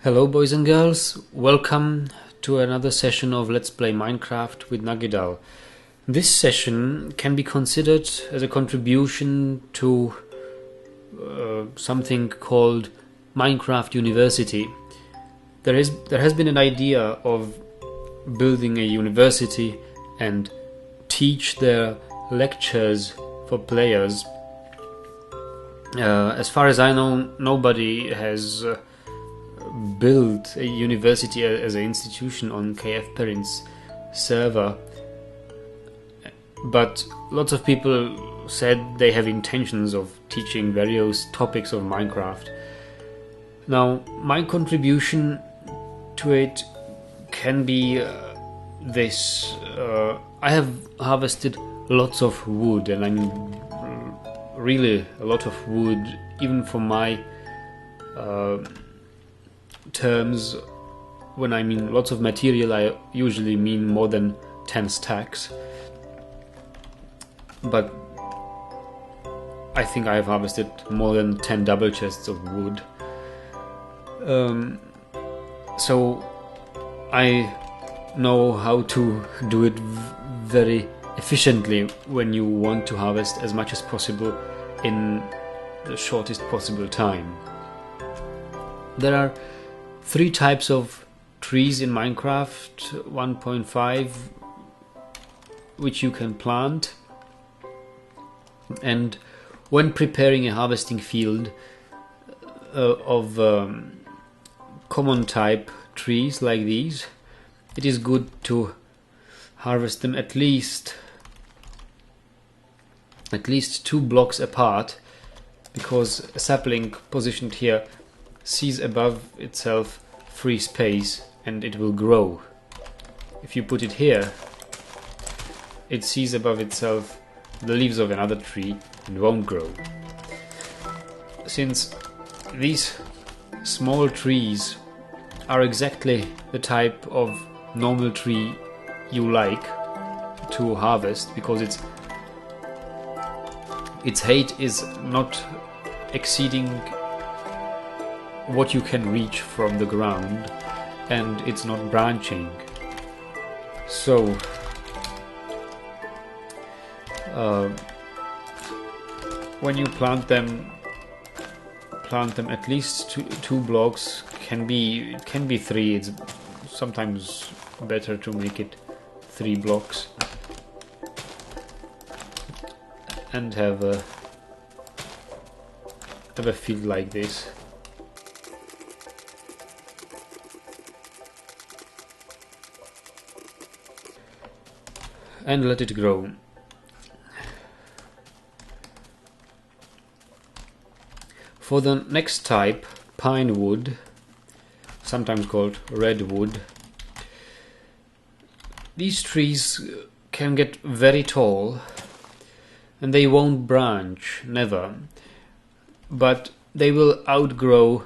Hello boys and girls, welcome to another session of Let's Play Minecraft with Nagidal. This session can be considered as a contribution to something called Minecraft University. There has been an idea of building a university and teach their lectures for players. As far as I know, nobody has built a university as an institution on KF Perrin's server, but lots of people said they have intentions of teaching various topics of Minecraft. Now, my contribution to it can be this. I have harvested lots of wood, and I mean really a lot of wood, even for my terms. When I mean lots of material, I usually mean more than 10 stacks, but I think I have harvested more than 10 double chests of wood. So I know how to do it very efficiently when you want to harvest as much as possible in the shortest possible time. There are 3 types of trees in Minecraft 1.5 which you can plant, and when preparing a harvesting field of common type trees like these, it is good to harvest them at least 2 blocks apart, because a sapling positioned here sees above itself free space and it will grow. If you put it here, it sees above itself the leaves of another tree and won't grow. Since these small trees are exactly the type of normal tree you like to harvest, because its height is not exceeding what you can reach from the ground, and it's not branching. So when you plant them at least two blocks. Can be 3. It's sometimes better to make it 3 blocks and have a field like this. And let it grow. For the next type, pine wood, sometimes called redwood, these trees can get very tall and they won't branch, never, but they will outgrow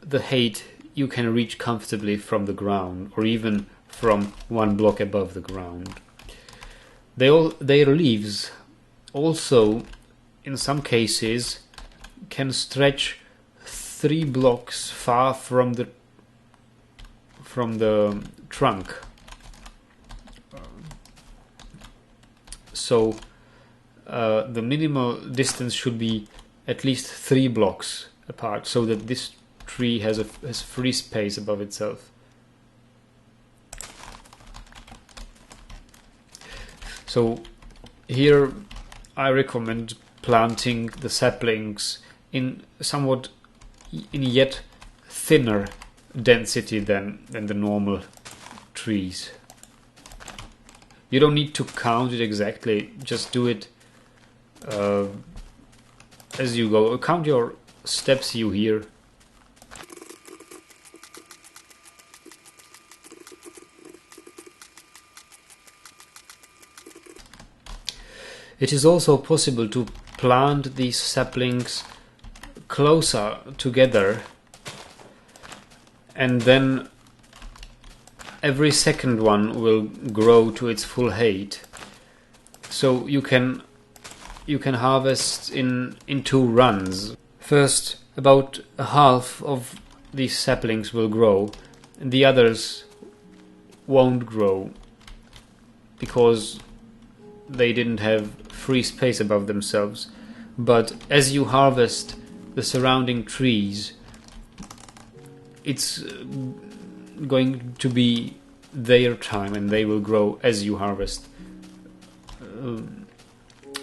the height you can reach comfortably from the ground, or even from 1 block above the ground. Their leaves also, in some cases, can stretch 3 blocks far from the trunk. So the minimal distance should be at least 3 blocks apart, so that this tree has free space above itself. So here I recommend planting the saplings in yet thinner density than the normal trees. You don't need to count it exactly, just do it as you go. Count your steps you hear. It is also possible to plant these saplings closer together, and then every second one will grow to its full height. So you can harvest in 2 runs. First, about a half of these saplings will grow, and the others won't grow because they didn't have free space above themselves. But as you harvest the surrounding trees, it's going to be their time, and they will grow as you harvest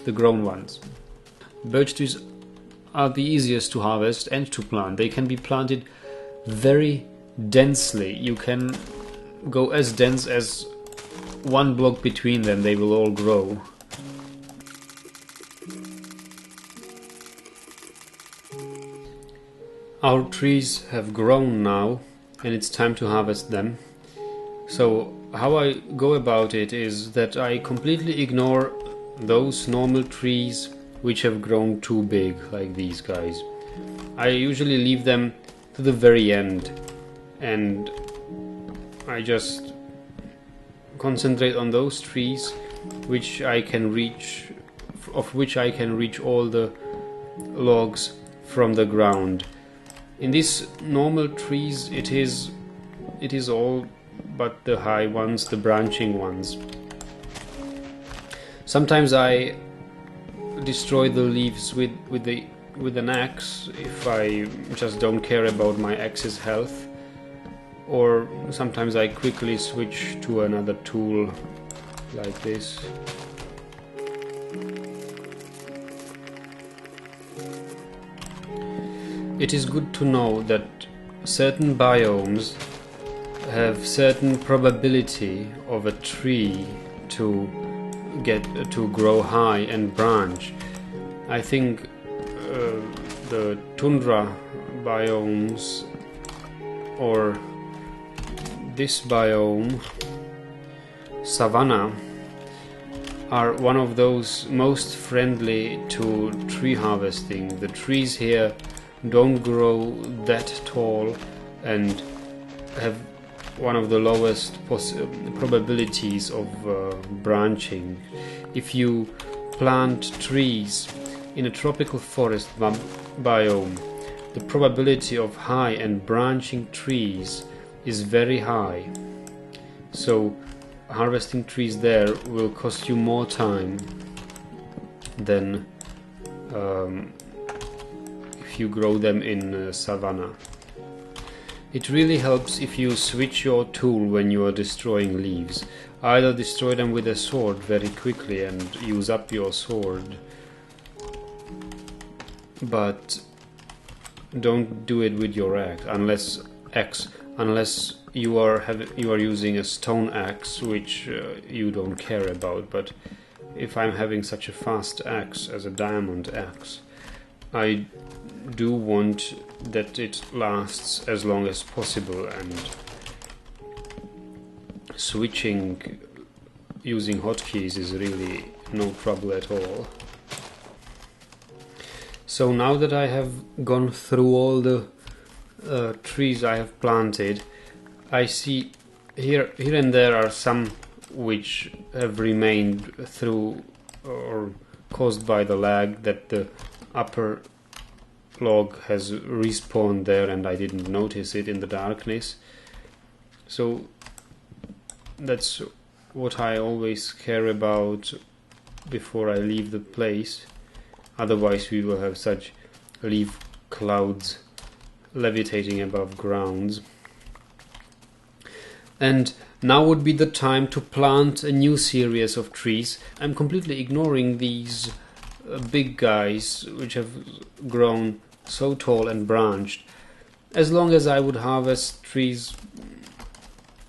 the grown ones. Birch trees are the easiest to harvest and to plant. They can be planted very densely. You can go as dense as one block between them. They will all grow. Our trees have grown now, and it's time to harvest them. So how I go about it is that I completely ignore those normal trees which have grown too big, like these guys. I usually leave them to the very end, and I just concentrate on those trees which I can reach, of which I can reach all the logs from the ground. In these normal trees, it is all but the high ones, the branching ones. Sometimes I destroy the leaves with an axe if I just don't care about my axe's health, or sometimes I quickly switch to another tool like this. It is good to know that certain biomes have certain probability of a tree to grow high and branch. I think the tundra biomes, or this biome, savanna, are one of those most friendly to tree harvesting. The trees here don't grow that tall and have one of the lowest probabilities of branching. If you plant trees in a tropical forest biome, the probability of high and branching trees is very high. So harvesting trees there will cost you more time than if you grow them in savanna. It really helps if you switch your tool when you are destroying leaves. Either destroy them with a sword very quickly and use up your sword, but don't do it with your axe unless you are using a stone axe, which you don't care about. But if I'm having such a fast axe as a diamond axe, I do want that it lasts as long as possible, and switching using hotkeys is really no trouble at all. So now that I have gone through all the trees I have planted, I see here and there are some which have remained through or caused by the lag, that the upper log has respawned there and I didn't notice it in the darkness. So that's what I always care about before I leave the place. Otherwise we will have such leaf clouds levitating above grounds. And now would be the time to plant a new series of trees. I'm completely ignoring these big guys which have grown so tall and branched. As long as I would harvest trees,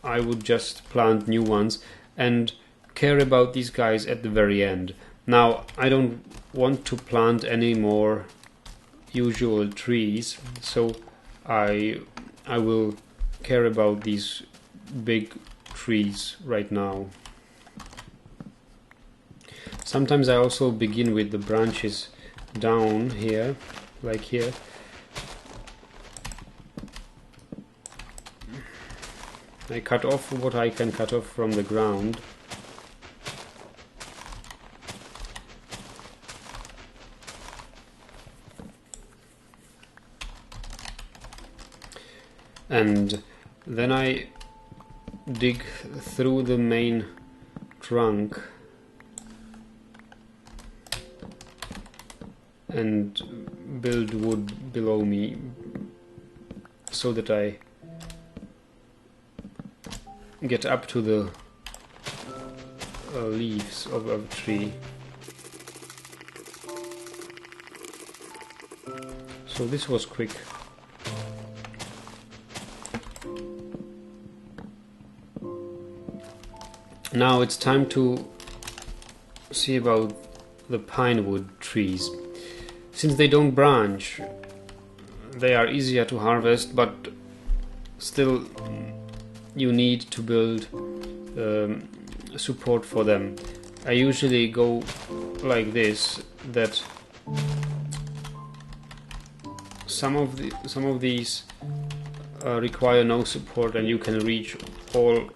I would just plant new ones and care about these guys at the very end. Now I don't want to plant any more usual trees, so I will care about these big trees right now. Sometimes I also begin with the branches down here, like here. I cut off what I can cut off from the ground. and then I dig through the main trunk and build wood below me so that I get up to the leaves of a tree. So this was quick. Now it's time to see about the pinewood trees. Since they don't branch, they are easier to harvest, but still you need to build support for them. I usually go like this, that some of these require no support, and you can reach all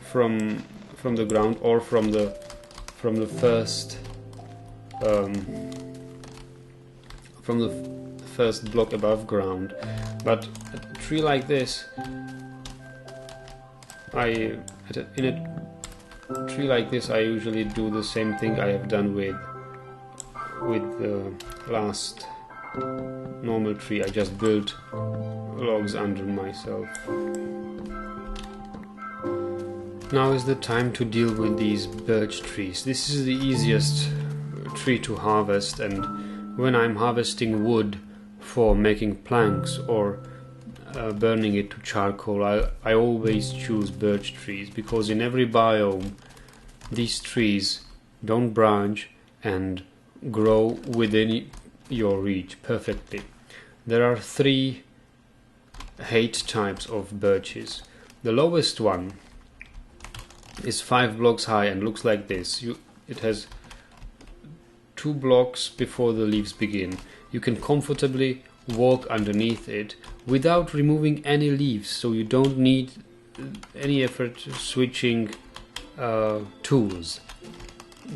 from the ground or from the first block above ground. But a tree like this, in a tree like this I usually do the same thing I have done with the last normal tree. I just built logs under myself. Now is the time to deal with these birch trees. This is the easiest tree to harvest, and when I'm harvesting wood for making planks or burning it to charcoal, I always choose birch trees, because in every biome these trees don't branch and grow within your reach perfectly. There are 3 height types of birches. The lowest one is 5 blocks high and looks like this. It has 2 blocks before the leaves begin. You can comfortably walk underneath it without removing any leaves, so you don't need any effort switching tools.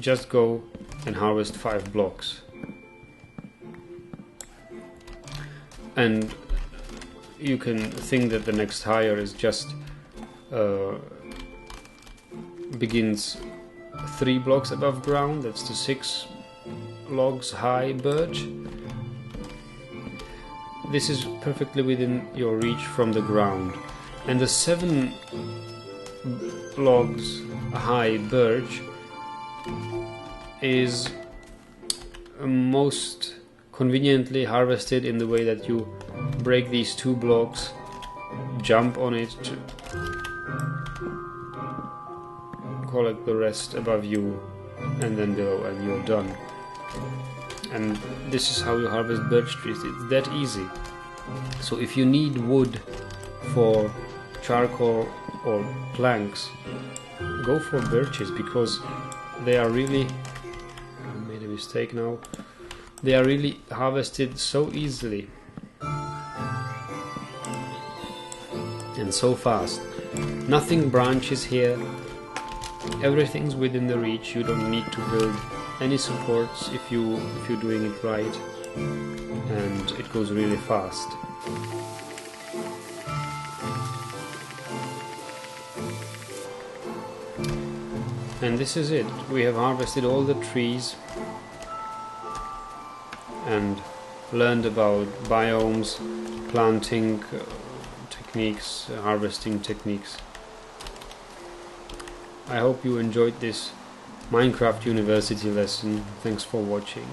Just go and harvest 5 blocks. And you can think that the next higher is just begins 3 blocks above ground. That's the 6 logs high birch. This is perfectly within your reach from the ground. And the 7 logs high birch is most conveniently harvested in the way that you break these 2 blocks, jump on it, collect the rest above you and then below, and you're done. And this is how you harvest birch trees. It's that easy. So if you need wood for charcoal or planks, go for birches, because they are really, I made a mistake now, they are really harvested so easily and so fast. Nothing branches here. Everything's within the reach. You don't need to build any supports if you're doing it right, and it goes really fast. And this is it. We have harvested all the trees and learned about biomes, planting techniques, harvesting techniques. I hope you enjoyed this Minecraft University lesson. Thanks for watching.